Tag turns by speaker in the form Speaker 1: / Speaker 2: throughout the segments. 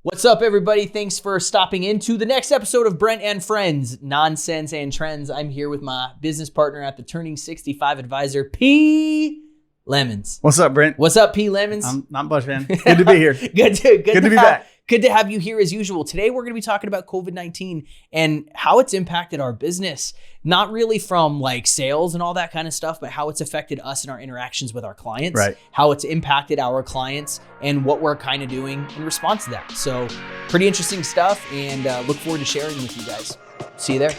Speaker 1: What's up, everybody? Thanks for stopping into the next episode of Brent and Friends, Nonsense and Trends. I'm here with my business partner at the Turning 65 Advisor, P. Lemons.
Speaker 2: What's up, Brent?
Speaker 1: What's up, P. Lemons?
Speaker 2: I'm not much, man. Good to be here.
Speaker 1: Good to
Speaker 2: be back.
Speaker 1: Good to have you here as usual. Today, we're going to be talking about COVID-19 and how it's impacted our business. Not really from like sales and all that kind of stuff, but how it's affected us and our interactions with our clients,
Speaker 2: right?
Speaker 1: How it's impacted our clients and what we're kind of doing in response to that. So pretty interesting stuff, and look forward to sharing with you guys. See you there.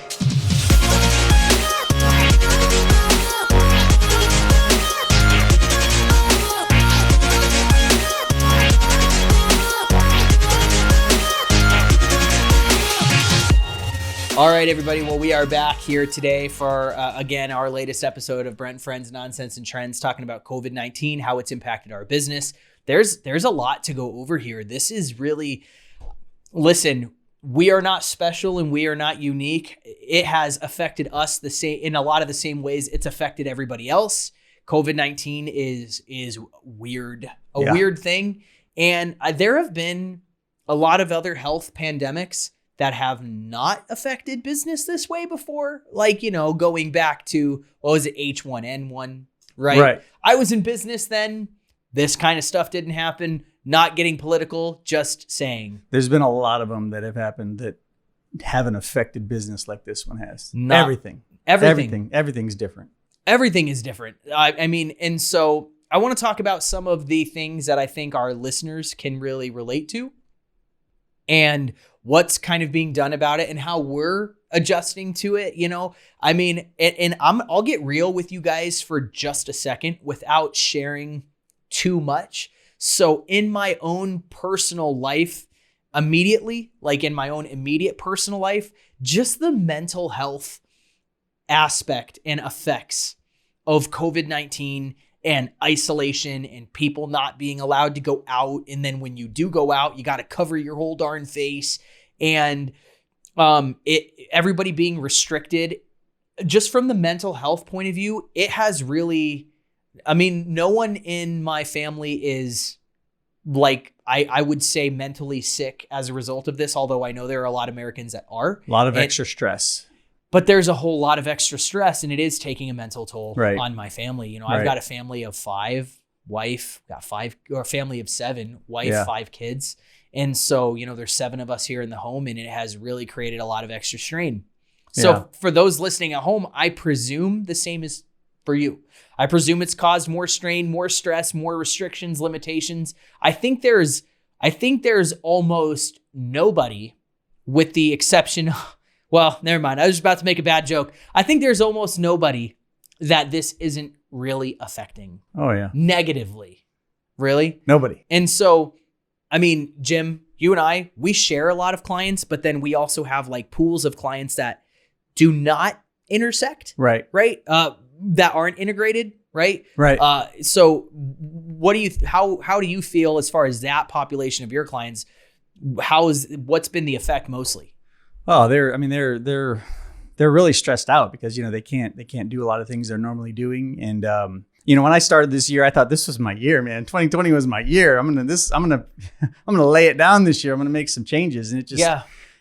Speaker 1: All right, everybody. Well, we are back here today for, again, our latest episode of Brent Friends, Nonsense and Trends, talking about COVID-19, how it's impacted our business. There's a lot to go over here. This is really, listen, we are not special and we are not unique. It has affected us the same in a lot of the same ways it's affected everybody else. COVID-19 is weird, weird thing. And there have been a lot of other health pandemics that have not affected business this way before. Like, going back to, what was it, H1N1, right?
Speaker 2: Right.
Speaker 1: I was in business then. This kind of stuff didn't happen. Not getting political, just saying.
Speaker 2: There's been a lot of them that have happened that haven't affected business like this one has.
Speaker 1: Everything's
Speaker 2: different.
Speaker 1: Everything is different. I mean, and so I want to talk about some of the things that I think our listeners can really relate to, and what's kind of being done about it and how we're adjusting to it. I mean, and I'll get real with you guys for just a second without sharing too much. So in my own personal life, immediately, like in my own immediate personal life, just the mental health aspect and effects of COVID-19 and isolation and people not being allowed to go out. And then when you do go out, you got to cover your whole darn face, and everybody being restricted. Just from the mental health point of view, it has really, I mean, no one in my family is like, I would say mentally sick as a result of this, although I know there are a lot of Americans that are.
Speaker 2: A lot of extra stress.
Speaker 1: But there's a whole lot of extra stress, and it is taking a mental toll on my family. I've got a family of 5, or family of 7, wife, 5 kids. And so, there's 7 of us here in the home, and it has really created a lot of extra strain. So for those listening at home, I presume the same is for you. I presume it's caused more strain, more stress, more restrictions, limitations. I think there's almost nobody, with the exception, well, never mind. I was about to make a bad joke. I think there's almost nobody that this isn't really affecting.
Speaker 2: Oh, yeah.
Speaker 1: Negatively. Really?
Speaker 2: Nobody.
Speaker 1: And so, I mean, Jim, you and I, we share a lot of clients, but then we also have like pools of clients that do not intersect.
Speaker 2: Right.
Speaker 1: Right? That aren't integrated. Right.
Speaker 2: Right.
Speaker 1: So how do you feel as far as that population of your clients? What's been the effect mostly?
Speaker 2: Oh, they're really stressed out because, they can't do a lot of things they're normally doing. And, when I started this year, I thought this was my year, man. 2020 was my year. I'm going to lay it down this year. I'm going to make some changes. And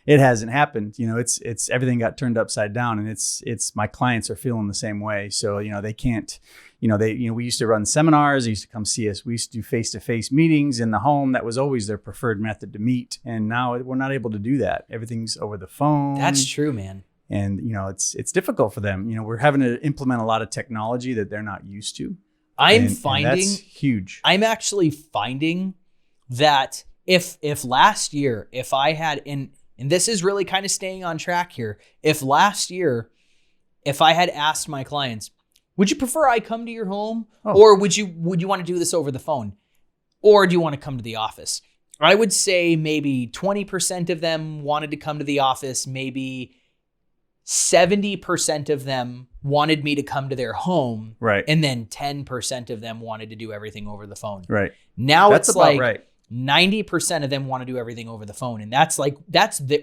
Speaker 2: it hasn't happened. It's everything got turned upside down, and it's my clients are feeling the same way. So, they can't, we used to run seminars. They used to come see us. We used to do face-to-face meetings in the home. That was always their preferred method to meet. And now we're not able to do that. Everything's over the phone.
Speaker 1: That's true, man.
Speaker 2: And, it's difficult for them. We're having to implement a lot of technology that they're not used to.
Speaker 1: And
Speaker 2: that's huge.
Speaker 1: I'm actually finding that if last year, if I had, and this is really kind of staying on track here, if last year, if I had asked my clients, would you prefer I come to your home, or would you want to do this over the phone, or do you want to come to the office? I would say maybe 20% of them wanted to come to the office. Maybe 70% of them wanted me to come to their home. Right. And then 10% of them wanted to do everything over the phone.
Speaker 2: Right.
Speaker 1: Now that's it's like right. 90% of them want to do everything over the phone. And that's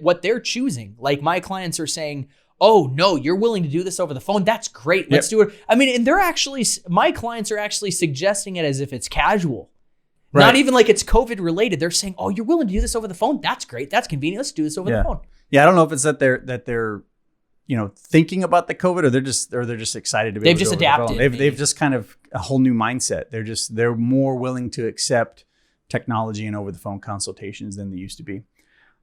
Speaker 1: what they're choosing. Like my clients are saying, oh no, you're willing to do this over the phone. That's great. Let's do it. I mean, and my clients are actually suggesting it as if it's casual.
Speaker 2: Right.
Speaker 1: Not even like it's COVID related. They're saying, oh, you're willing to do this over the phone? That's great. That's convenient. Let's do this over the phone.
Speaker 2: Yeah. I don't know if it's that they're thinking about the COVID, or they're just excited to be.
Speaker 1: They've just adapted.
Speaker 2: They've just kind of a whole new mindset. They're more willing to accept technology and over the phone consultations than they used to be.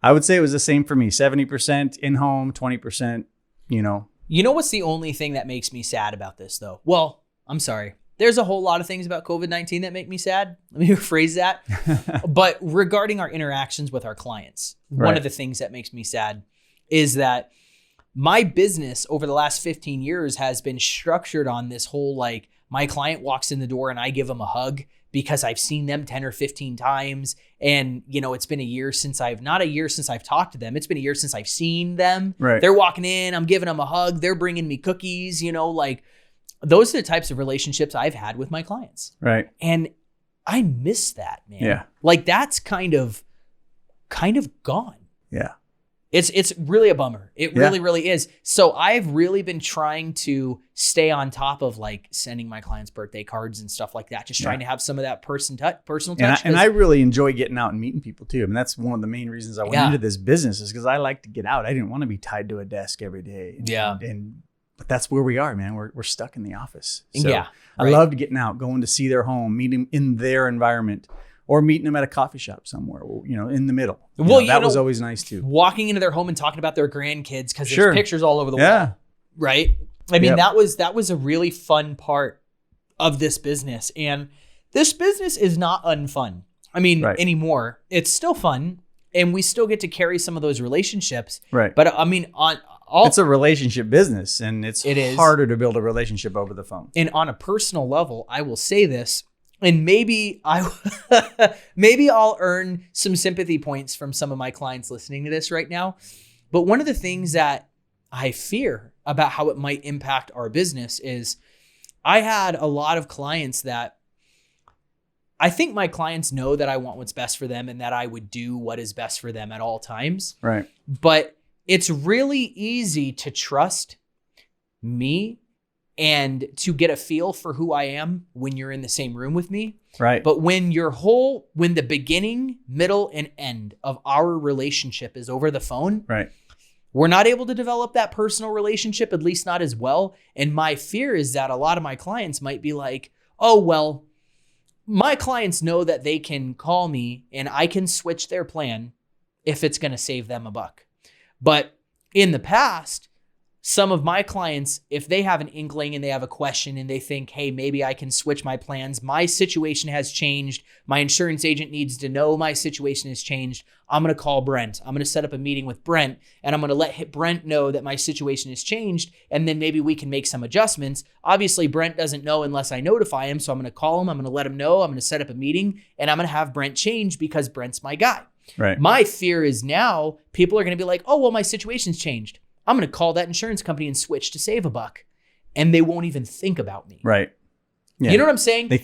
Speaker 2: I would say it was the same for me. 70% in home, 20%,
Speaker 1: You know what's the only thing that makes me sad about this though? Well, I'm sorry. There's a whole lot of things about COVID-19 that make me sad. Let me rephrase that. But regarding our interactions with our clients, one of the things that makes me sad is that my business over the last 15 years has been structured on this whole, like, my client walks in the door and I give them a hug because I've seen them 10 or 15 times. And, it's been not a year since I've talked to them. It's been a year since I've seen them.
Speaker 2: Right.
Speaker 1: They're walking in, I'm giving them a hug. They're bringing me cookies, like those are the types of relationships I've had with my clients.
Speaker 2: Right.
Speaker 1: And I miss that, man.
Speaker 2: Yeah.
Speaker 1: Like that's kind of gone.
Speaker 2: Yeah.
Speaker 1: It's really a bummer. It really, really is. So I've really been trying to stay on top of like sending my clients birthday cards and stuff like that. Just trying to have some of that personal touch.
Speaker 2: And I really enjoy getting out and meeting people too. I mean, that's one of the main reasons I went into this business, is because I like to get out. I didn't want to be tied to a desk every day. But that's where we are, man. We're stuck in the office. So I loved getting out, going to see their home, meeting in their environment, or meeting them at a coffee shop somewhere, in the middle. That was always nice too.
Speaker 1: Walking into their home and talking about their grandkids, because there's pictures all over the wall. Right? I mean, that was a really fun part of this business. And this business is not unfun. I mean, anymore. It's still fun, and we still get to carry some of those relationships. Right. But I mean,
Speaker 2: it's a relationship business, and it is harder to build a relationship over the phone.
Speaker 1: And on a personal level, I will say this. And maybe I'll earn some sympathy points from some of my clients listening to this right now. But one of the things that I fear about how it might impact our business is I had a lot of clients that I think my clients know that I want what's best for them and that I would do what is best for them at all times.
Speaker 2: Right.
Speaker 1: But it's really easy to trust me and to get a feel for who I am when you're in the same room with me.
Speaker 2: Right.
Speaker 1: But when the beginning, middle, and end of our relationship is over the phone,
Speaker 2: right,
Speaker 1: we're not able to develop that personal relationship, at least not as well. And my fear is that a lot of my clients might be like, oh, well, my clients know that they can call me and I can switch their plan if it's going to save them a buck. But in the past, some of my clients, if they have an inkling and they have a question and they think, hey, maybe I can switch my plans. My situation has changed. My insurance agent needs to know my situation has changed. I'm going to call Brent. I'm going to set up a meeting with Brent, and I'm going to let Brent know that my situation has changed. And then maybe we can make some adjustments. Obviously, Brent doesn't know unless I notify him. So I'm going to call him. I'm going to let him know. I'm going to set up a meeting, and I'm going to have Brent change because Brent's my guy.
Speaker 2: Right.
Speaker 1: My fear is now people are going to be like, oh, well, my situation's changed. I'm going to call that insurance company and switch to save a buck. And they won't even think about me.
Speaker 2: Right.
Speaker 1: Yeah. You know what I'm saying?
Speaker 2: They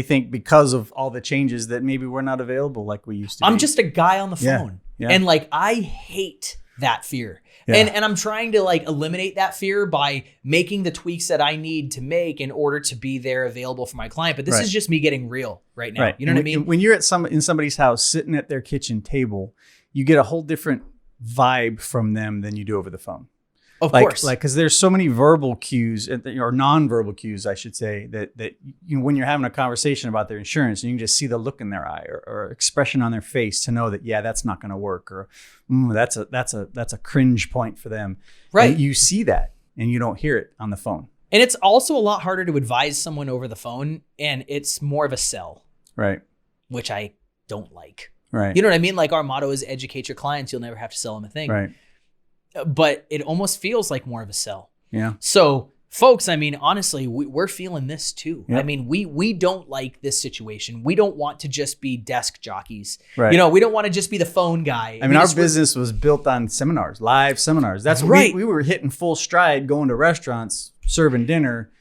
Speaker 2: think because of all the changes that maybe we're not available like we used to be.
Speaker 1: I'm just a guy on the phone.
Speaker 2: Yeah.
Speaker 1: And like, I hate that fear. Yeah. And I'm trying to like eliminate that fear by making the tweaks that I need to make in order to be there available for my client. But this is just me getting real right now.
Speaker 2: Right.
Speaker 1: You know what I mean?
Speaker 2: When you're in somebody's house sitting at their kitchen table, you get a whole different vibe from them than you do over the phone.
Speaker 1: Of course.
Speaker 2: Because there's so many verbal cues or non-verbal cues, I should say, that when you're having a conversation about their insurance, and you can just see the look in their eye or expression on their face to know that, yeah, that's not going to work, or that's a cringe point for them.
Speaker 1: Right.
Speaker 2: And you see that and you don't hear it on the phone.
Speaker 1: And it's also a lot harder to advise someone over the phone, and it's more of a sell.
Speaker 2: Right.
Speaker 1: Which I don't like.
Speaker 2: Right.
Speaker 1: You know what I mean? Like our motto is educate your clients. You'll never have to sell them a thing.
Speaker 2: Right.
Speaker 1: But it almost feels like more of a sell.
Speaker 2: Yeah.
Speaker 1: So folks, I mean, honestly, we're feeling this too.
Speaker 2: Yep.
Speaker 1: I mean, we don't like this situation. We don't want to just be desk jockeys.
Speaker 2: Right.
Speaker 1: You know, we don't want to just be the phone guy.
Speaker 2: I mean, our business was built on seminars, live seminars. That's right. We were hitting full stride, going to restaurants, serving dinner.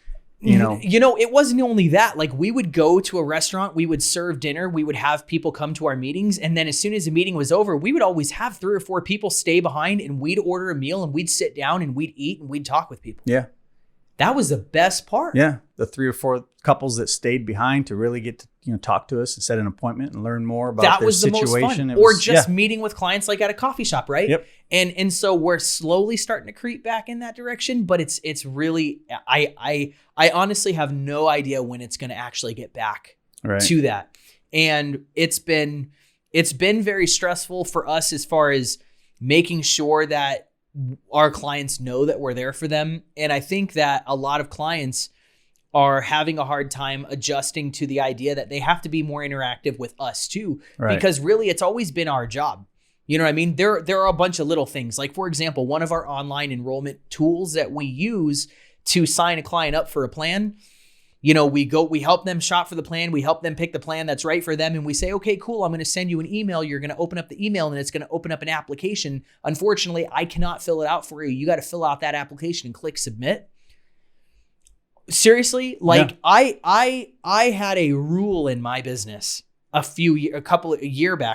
Speaker 2: You know,
Speaker 1: it wasn't only that. Like we would go to a restaurant, we would serve dinner, we would have people come to our meetings. And then as soon as the meeting was over, we would always have 3 or 4 people stay behind, and we'd order a meal and we'd sit down and we'd eat and we'd talk with people.
Speaker 2: Yeah.
Speaker 1: That was the best part.
Speaker 2: Yeah. The 3 or 4 couples that stayed behind to really get to, talk to us and set an appointment and learn more about
Speaker 1: that
Speaker 2: their
Speaker 1: was the
Speaker 2: situation.
Speaker 1: most fun. Or just meeting with clients like at a coffee shop, right?
Speaker 2: Yep.
Speaker 1: And so we're slowly starting to creep back in that direction, but it's really, I honestly have no idea when it's going to actually get back to that. And it's been very stressful for us as far as making sure that our clients know that we're there for them. And I think that a lot of clients are having a hard time adjusting to the idea that they have to be more interactive with us too, because really it's always been our job. You know what I mean? There are a bunch of little things. Like, for example, one of our online enrollment tools that we use to sign a client up for a plan, we help them shop for the plan. We help them pick the plan that's right for them. And we say, okay, cool. I'm going to send you an email. You're going to open up the email and it's going to open up an application. Unfortunately, I cannot fill it out for you. You got to fill out that application and click submit. Seriously, I had a rule in my business a year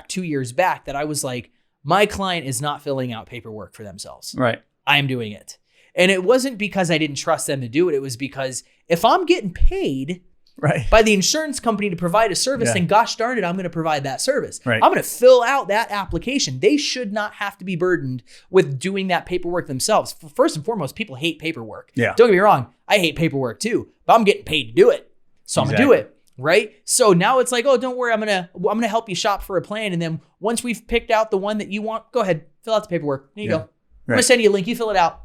Speaker 1: 2 years back that I was like, my client is not filling out paperwork for themselves.
Speaker 2: Right.
Speaker 1: I'm doing it. And it wasn't because I didn't trust them to do it. It was because if I'm getting paid by the insurance company to provide a service, then gosh darn it, I'm going to provide that service.
Speaker 2: Right.
Speaker 1: I'm going to fill out that application. They should not have to be burdened with doing that paperwork themselves. First and foremost, people hate paperwork.
Speaker 2: Yeah.
Speaker 1: Don't get me wrong. I hate paperwork too, but I'm getting paid to do it. So I'm going to do it. Right. So now it's like, oh, don't worry. I'm going to help you shop for a plan. And then once we've picked out the one that you want, go ahead, fill out the paperwork. There you go. I'm going to send you a link. You fill it out.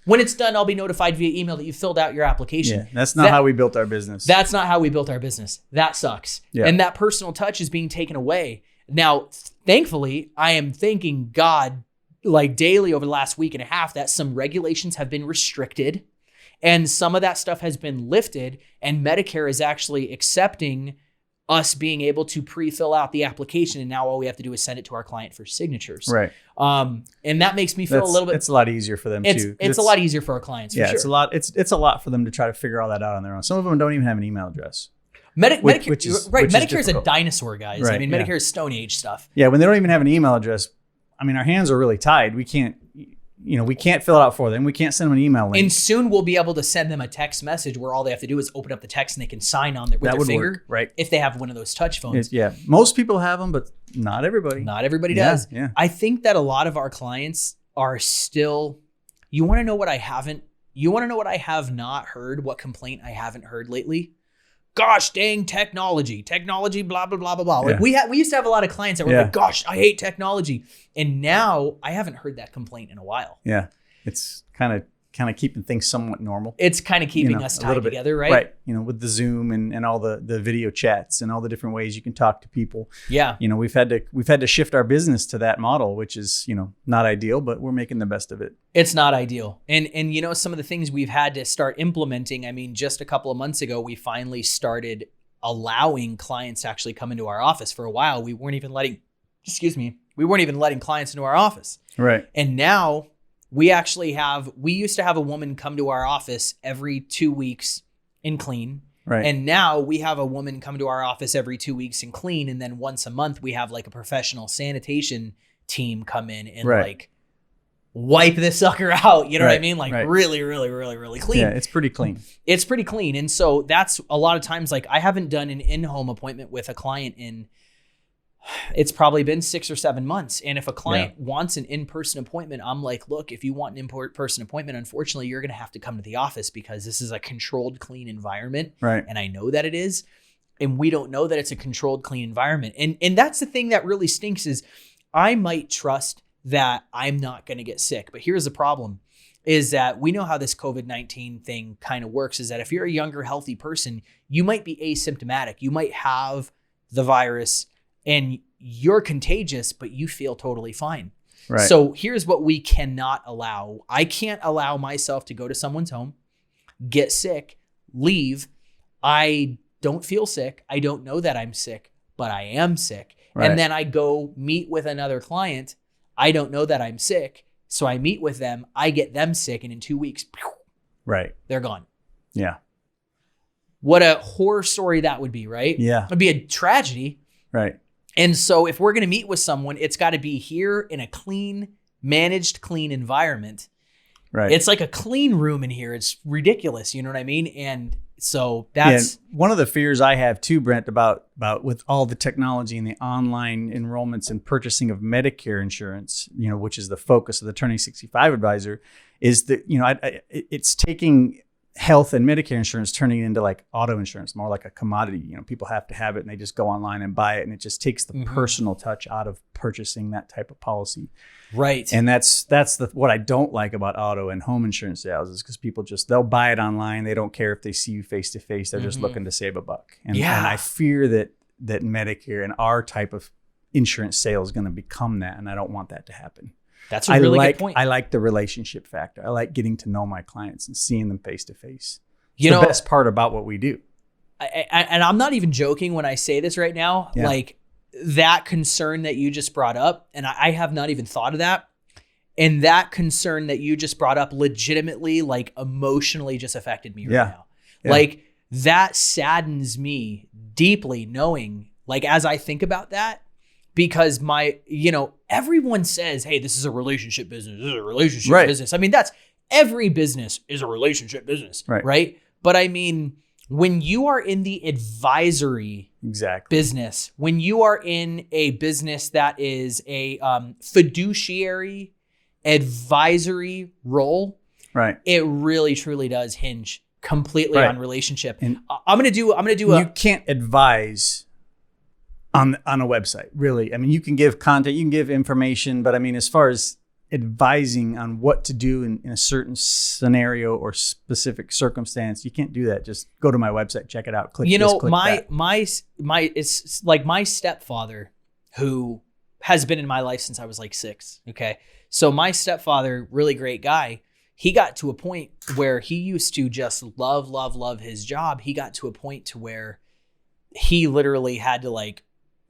Speaker 1: When it's done, I'll be notified via email that you filled out your application.
Speaker 2: Yeah, that's not how we built our business.
Speaker 1: That's not how we built our business. That sucks. Yeah. And that personal touch is being taken away. Now, thankfully, I am thanking God like daily over the last week and a half that some regulations have been restricted and some of that stuff has been lifted, and Medicare is actually accepting us being able to pre-fill out the application, and now all we have to do is send it to our client for signatures.
Speaker 2: Right.
Speaker 1: And that makes me feel a little bit.
Speaker 2: It's a lot easier for them too.
Speaker 1: It's a lot easier for our clients.
Speaker 2: Yeah,
Speaker 1: for
Speaker 2: sure. It's a lot for them to try to figure all that out on their own. Some of them don't even have an email address.
Speaker 1: Medicare is a dinosaur, guys.
Speaker 2: Right,
Speaker 1: I mean, Medicare is Stone Age stuff.
Speaker 2: Yeah, when they don't even have an email address, I mean, our hands are really tied. We can't fill it out for them. We can't send them an email link.
Speaker 1: And soon we'll be able to send them a text message where all they have to do is open up the text and they can sign on with their finger.
Speaker 2: Work, right.
Speaker 1: If they have one of those touch phones.
Speaker 2: Most people have them, but not everybody.
Speaker 1: Not everybody does.
Speaker 2: Yeah.
Speaker 1: I think that a lot of our clients are still, you want to know what I have not heard, what complaint I haven't heard lately? Gosh dang technology, blah, blah, blah, blah, blah. Like we used to have a lot of clients that were like, gosh, I hate technology. And now I haven't heard that complaint in a while.
Speaker 2: Yeah. It's kind of keeping things somewhat normal.
Speaker 1: It's kind of keeping us tied together, right?
Speaker 2: Right. With the Zoom and all the video chats and all the different ways you can talk to people.
Speaker 1: Yeah.
Speaker 2: We've had to shift our business to that model, which is, not ideal, but we're making the best of it.
Speaker 1: It's not ideal. And some of the things we've had to start implementing, I mean, just a couple of months ago, we finally started allowing clients to actually come into our office. For a while, we weren't even letting clients into our office.
Speaker 2: Right.
Speaker 1: And now we used to have a woman come to our office every 2 weeks and clean.
Speaker 2: Right.
Speaker 1: And now we have a woman come to our office every 2 weeks and clean. And then once a month, we have like a professional sanitation team come in and like wipe this sucker out. You know what I mean? Like really, really, really, really clean.
Speaker 2: Yeah, it's pretty clean.
Speaker 1: It's pretty clean. And so that's a lot of times, like I haven't done an in-home appointment with a client it's probably been 6 or 7 months. And if a client wants an in-person appointment, I'm like, look, if you want an in-person appointment, unfortunately, you're going to have to come to the office because this is a controlled, clean environment.
Speaker 2: Right.
Speaker 1: And I know that it is. And we don't know that it's a controlled, clean environment. And that's the thing that really stinks is I might trust that I'm not going to get sick. But here's the problem is that we know how this COVID-19 thing kind of works is that if you're a younger, healthy person, you might be asymptomatic. You might have the virus and you're contagious, but you feel totally fine.
Speaker 2: Right.
Speaker 1: So here's what we cannot allow. I can't allow myself to go to someone's home, get sick, leave. I don't feel sick. I don't know that I'm sick, but I am sick. Right. And then I go meet with another client. I don't know that I'm sick. So I meet with them. I get them sick. And in 2 weeks, they're gone.
Speaker 2: Yeah.
Speaker 1: What a horror story that would be, right?
Speaker 2: Yeah.
Speaker 1: It'd be a tragedy.
Speaker 2: Right.
Speaker 1: And so if we're going to meet with someone, it's got to be here in a managed clean environment.
Speaker 2: Right.
Speaker 1: It's like a clean room in here. It's ridiculous. You know what I mean? And so that's
Speaker 2: one of the fears I have too, Brent, about with all the technology and the online enrollments and purchasing of Medicare insurance, which is the focus of the Turning 65 Advisor, is that, it's taking health and Medicare insurance, turning it into like auto insurance, more like a commodity. People have to have it and they just go online and buy it. And it just takes the personal touch out of purchasing that type of policy.
Speaker 1: Right.
Speaker 2: And that's what I don't like about auto and home insurance sales is because people they'll buy it online. They don't care if they see you face to face. They're just looking to save a buck. And I fear that Medicare and our type of insurance sale is going to become that. And I don't want that to happen.
Speaker 1: That's a really good point.
Speaker 2: I like the relationship factor. I like getting to know my clients and seeing them face to face. It's the best part about what we do.
Speaker 1: And I'm not even joking when I say this right now.
Speaker 2: Yeah.
Speaker 1: Like that concern that you just brought up, and I have not even thought of that. And that concern that you just brought up legitimately, like emotionally just affected me right now. Yeah. Like that saddens me deeply knowing, like, as I think about that, because everyone says, hey, this is a relationship business. This is a relationship business. I mean, every business is a relationship business, right? But I mean, when you are in the advisory business, when you are in a business that is a fiduciary advisory role, it really truly does hinge completely on relationship. And I'm gonna do
Speaker 2: you can't advise on a website, really. I mean, you can give content, you can give information, but I mean, as far as advising on what to do in a certain scenario or specific circumstance, you can't do that. Just go to my website, check it out, click this, click that.
Speaker 1: It's like my stepfather, who has been in my life since I was like 6. Okay. So my stepfather, really great guy, he got to a point where he used to just love his job. He got to a point to where he literally had to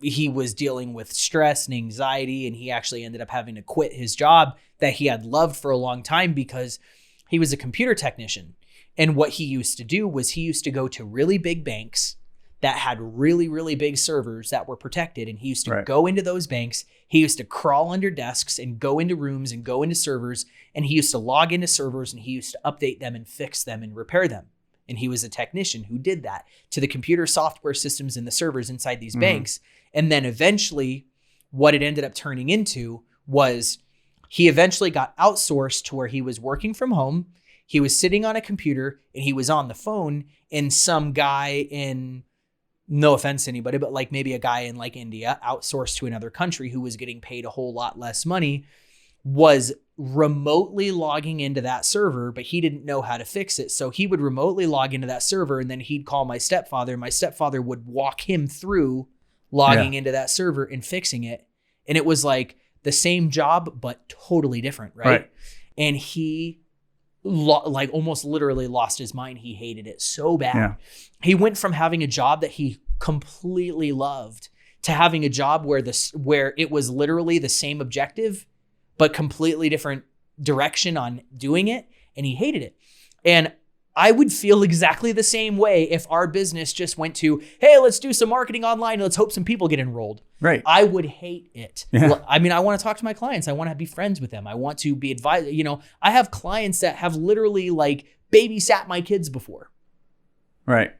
Speaker 1: he was dealing with stress and anxiety, and he actually ended up having to quit his job that he had loved for a long time because he was a computer technician. And what he used to do was he used to go to really big banks that had really, really big servers that were protected. And he used to go into those banks. He used to crawl under desks and go into rooms and go into servers. And he used to log into servers and he used to update them and fix them and repair them. And he was a technician who did that to the computer software systems and the servers inside these banks. And then eventually what it ended up turning into was he eventually got outsourced to where he was working from home. He was sitting on a computer and he was on the phone, and some guy in, no offense to anybody, but like maybe a guy in like India, outsourced to another country who was getting paid a whole lot less money, was remotely logging into that server, but he didn't know how to fix it. So he would remotely log into that server and then he'd call my stepfather. My stepfather would walk him through logging into that server and fixing it. And it was like the same job, but totally different. Right. And he almost literally lost his mind. He hated it so bad. Yeah. He went from having a job that he completely loved to having a job where it was literally the same objective, but completely different direction on doing it. And he hated it. And I would feel exactly the same way if our business just went to, hey, let's do some marketing online. Let's hope some people get enrolled.
Speaker 2: Right.
Speaker 1: I would hate it. Yeah. I mean, I want to talk to my clients. I want to be friends with them. I want to be advised. I have clients that have literally babysat my kids before.
Speaker 2: Right.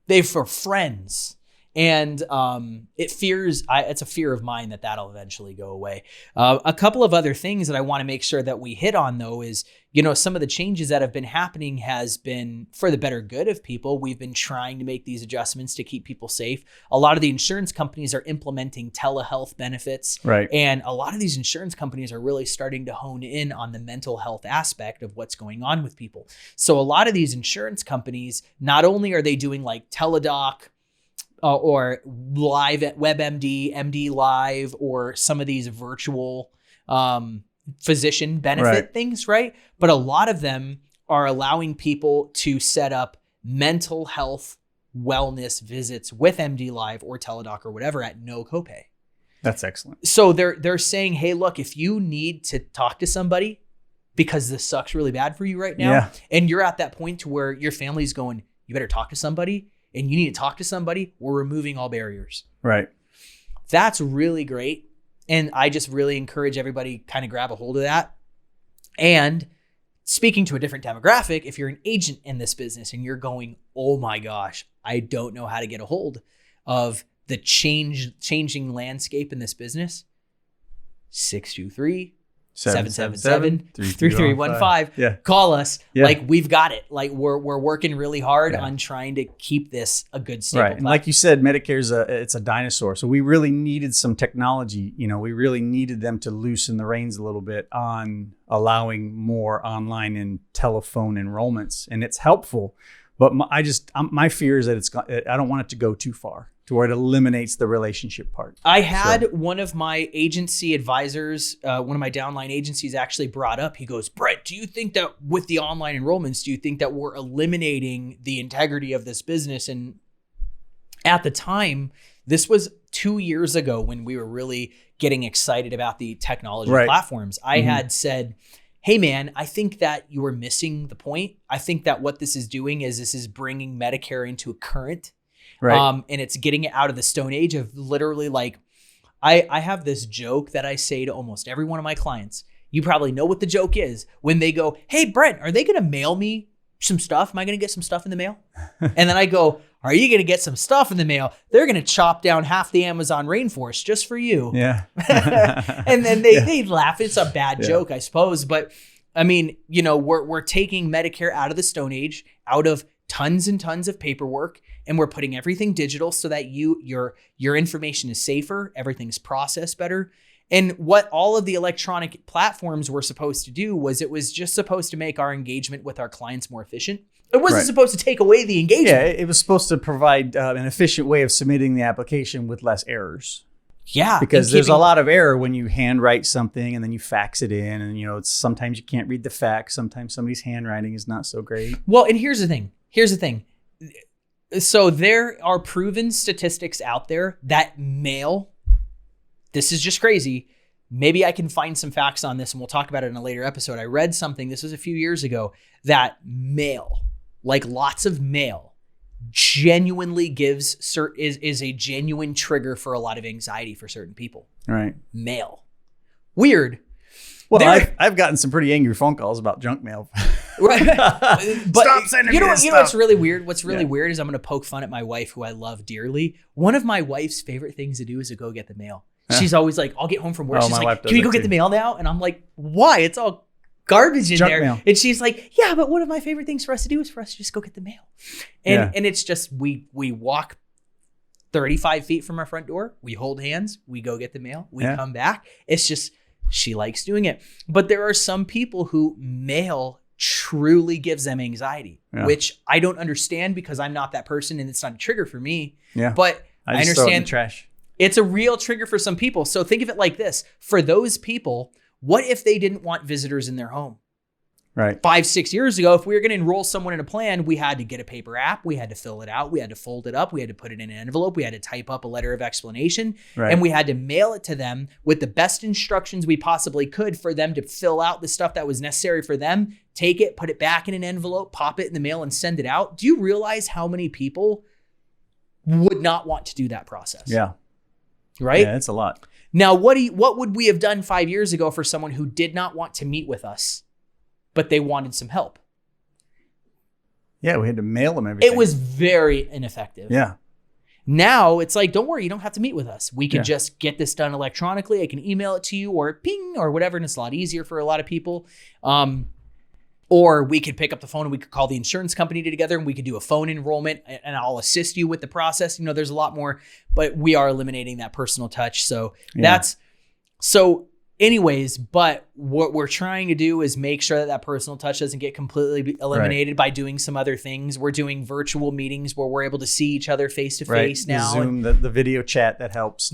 Speaker 1: They're for friends. And it's a fear of mine that'll eventually go away. A couple of other things that I want to make sure that we hit on, though, is, some of the changes that have been happening has been for the better good of people. We've been trying to make these adjustments to keep people safe. A lot of the insurance companies are implementing telehealth benefits.
Speaker 2: Right.
Speaker 1: And a lot of these insurance companies are really starting to hone in on the mental health aspect of what's going on with people. So a lot of these insurance companies, not only are they doing like teledoc, or live at WebMD, MD Live, or some of these virtual physician benefit things, right? But a lot of them are allowing people to set up mental health wellness visits with MD Live or Teladoc or whatever at no copay.
Speaker 2: That's excellent.
Speaker 1: So they're saying, hey, look, if you need to talk to somebody because this sucks really bad for you right now, and you're at that point to where your family's going, you better talk to somebody, and you need to talk to somebody, we're removing all barriers.
Speaker 2: Right.
Speaker 1: That's really great. And I just really encourage everybody kind of grab a hold of that. And speaking to a different demographic, if you're an agent in this business and you're going, oh my gosh, I don't know how to get a hold of the changing landscape in this business, 623-777-3315.
Speaker 2: Yeah.
Speaker 1: Call us.
Speaker 2: Yeah.
Speaker 1: Like, we've got it. Like, we're working really hard on trying to keep this a good stable
Speaker 2: Right. And like you said, Medicare's it's a dinosaur. So we really needed some technology. You know, we really needed them to loosen the reins a little bit on allowing more online and telephone enrollments. And it's helpful. But my fear is that I don't want it to go too far to where it eliminates the relationship part.
Speaker 1: I had one of my agency advisors, one of my downline agencies actually brought up, he goes, Brent, do you think that with the online enrollments, do you think that we're eliminating the integrity of this business? And at the time, this was 2 years ago when we were really getting excited about the technology platforms. I had said, hey man, I think that you are missing the point. I think that what this is doing is this is bringing Medicare into a current. And it's getting it out of the stone age of literally, like, I have this joke that I say to almost every one of my clients. You probably know what the joke is when they go, hey, Brent, are they going to mail me some stuff? Am I going to get some stuff in the mail? And then I go, are you going to get some stuff in the mail? They're going to chop down half the Amazon rainforest just for you.
Speaker 2: Yeah.
Speaker 1: And then they laugh. It's a bad joke, I suppose. But I mean, you know, we're taking Medicare out of the stone age, out of tons and tons of paperwork, and we're putting everything digital so that your information is safer, everything's processed better. And what all of the electronic platforms were supposed to do was it was just supposed to make our engagement with our clients more efficient. It wasn't supposed to take away the engagement.
Speaker 2: Yeah, it was supposed to provide an efficient way of submitting the application with less errors.
Speaker 1: Yeah.
Speaker 2: Because there's a lot of error when you handwrite something and then you fax it in. And, you know, sometimes you can't read the fax. Sometimes somebody's handwriting is not so great.
Speaker 1: Well, and here's the thing. So there are proven statistics out there that mail, this is just crazy. Maybe I can find some facts on this and we'll talk about it in a later episode. I read something, this was a few years ago, that mail, like lots of mail, genuinely is a genuine trigger for a lot of anxiety for certain people.
Speaker 2: Right.
Speaker 1: Mail. Weird.
Speaker 2: Well, I've gotten some pretty angry phone calls about junk mail.
Speaker 1: Right. But
Speaker 2: stop sending me this
Speaker 1: you know
Speaker 2: stuff.
Speaker 1: what's really weird? What's really weird is I'm going to poke fun at my wife, who I love dearly. One of my wife's favorite things to do is to go get the mail. She's always like, I'll get home from work. She's like, can we go get the mail now? And I'm like, why? It's all garbage in there. Mail. And she's like, yeah, but one of my favorite things for us to do is for us to just go get the mail. And it's just, we walk 35 feet from our front door. We hold hands. We go get the mail. We come back. It's just, she likes doing it. But there are some people who mail truly gives them anxiety, which I don't understand because I'm not that person and it's not a trigger for me. Yeah. But I understand.
Speaker 2: Throw it in the trash.
Speaker 1: It's a real trigger for some people. So think of it like this. For those people, what if they didn't want visitors in their home?
Speaker 2: Right.
Speaker 1: 5-6 years ago, if we were going to enroll someone in a plan, we had to get a paper app. We had to fill it out. We had to fold it up. We had to put it in an envelope. We had to type up a letter of explanation. Right. And we had to mail it to them with the best instructions we possibly could for them to fill out the stuff that was necessary for them, take it, put it back in an envelope, pop it in the mail and send it out. Do you realize how many people would not want to do that process?
Speaker 2: Yeah.
Speaker 1: Right?
Speaker 2: Yeah, it's a lot.
Speaker 1: Now, what would we have done 5 years ago for someone who did not want to meet with us, but they wanted some help?
Speaker 2: Yeah, we had to mail them everything.
Speaker 1: It was very ineffective.
Speaker 2: Yeah.
Speaker 1: Now it's like, don't worry, you don't have to meet with us. We can just get this done electronically. I can email it to you or ping or whatever, and it's a lot easier for a lot of people. Or we could pick up the phone and we could call the insurance company together and we could do a phone enrollment and I'll assist you with the process. You know, there's a lot more, but we are eliminating that personal touch. So anyways, but what we're trying to do is make sure that personal touch doesn't get completely eliminated by doing some other things. We're doing virtual meetings where we're able to see each other face to face now.
Speaker 2: Zoom, the video chat that helps.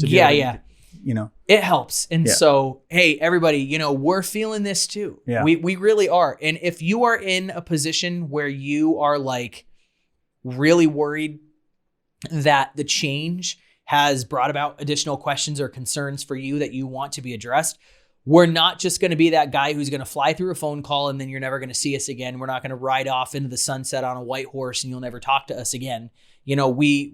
Speaker 2: You know,
Speaker 1: it helps. And so, hey, everybody, you know, we're feeling this too. Yeah. We really are. And if you are in a position where you are like really worried that the change has brought about additional questions or concerns for you that you want to be addressed, we're not just going to be that guy who's going to fly through a phone call and then you're never going to see us again. We're not going to ride off into the sunset on a white horse and you'll never talk to us again. You know, we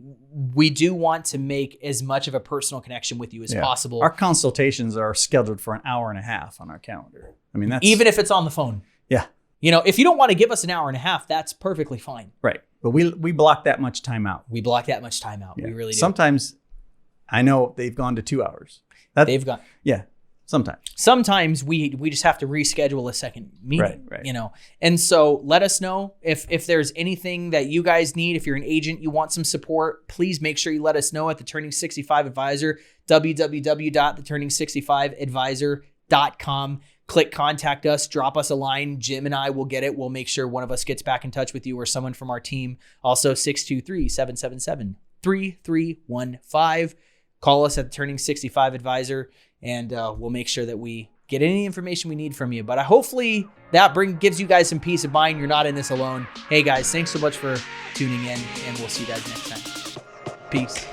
Speaker 1: do want to make as much of a personal connection with you as possible.
Speaker 2: Our consultations are scheduled for an hour and a half on our calendar. I mean, that's
Speaker 1: even if it's on the phone.
Speaker 2: Yeah.
Speaker 1: If you don't want to give us an hour and a half, that's perfectly fine.
Speaker 2: Right. But we block that much time out.
Speaker 1: We block that much time out.
Speaker 2: Yeah.
Speaker 1: We really do.
Speaker 2: Sometimes I know they've gone to 2 hours.
Speaker 1: They've gone.
Speaker 2: Yeah.
Speaker 1: Sometimes we just have to reschedule a second meeting,
Speaker 2: right.
Speaker 1: And so let us know if there's anything that you guys need. If you're an agent, you want some support, please make sure you let us know at the Turning 65 Advisor, www.theturning65advisor.com. Click contact us, drop us a line. Jim and I will get it. We'll make sure one of us gets back in touch with you or someone from our team. Also 623-777-3315. Call us at the Turning 65 Advisor, and we'll make sure that we get any information we need from you. But hopefully that gives you guys some peace of mind. You're not in this alone. Hey guys, thanks so much for tuning in, and we'll see you guys next time. Peace.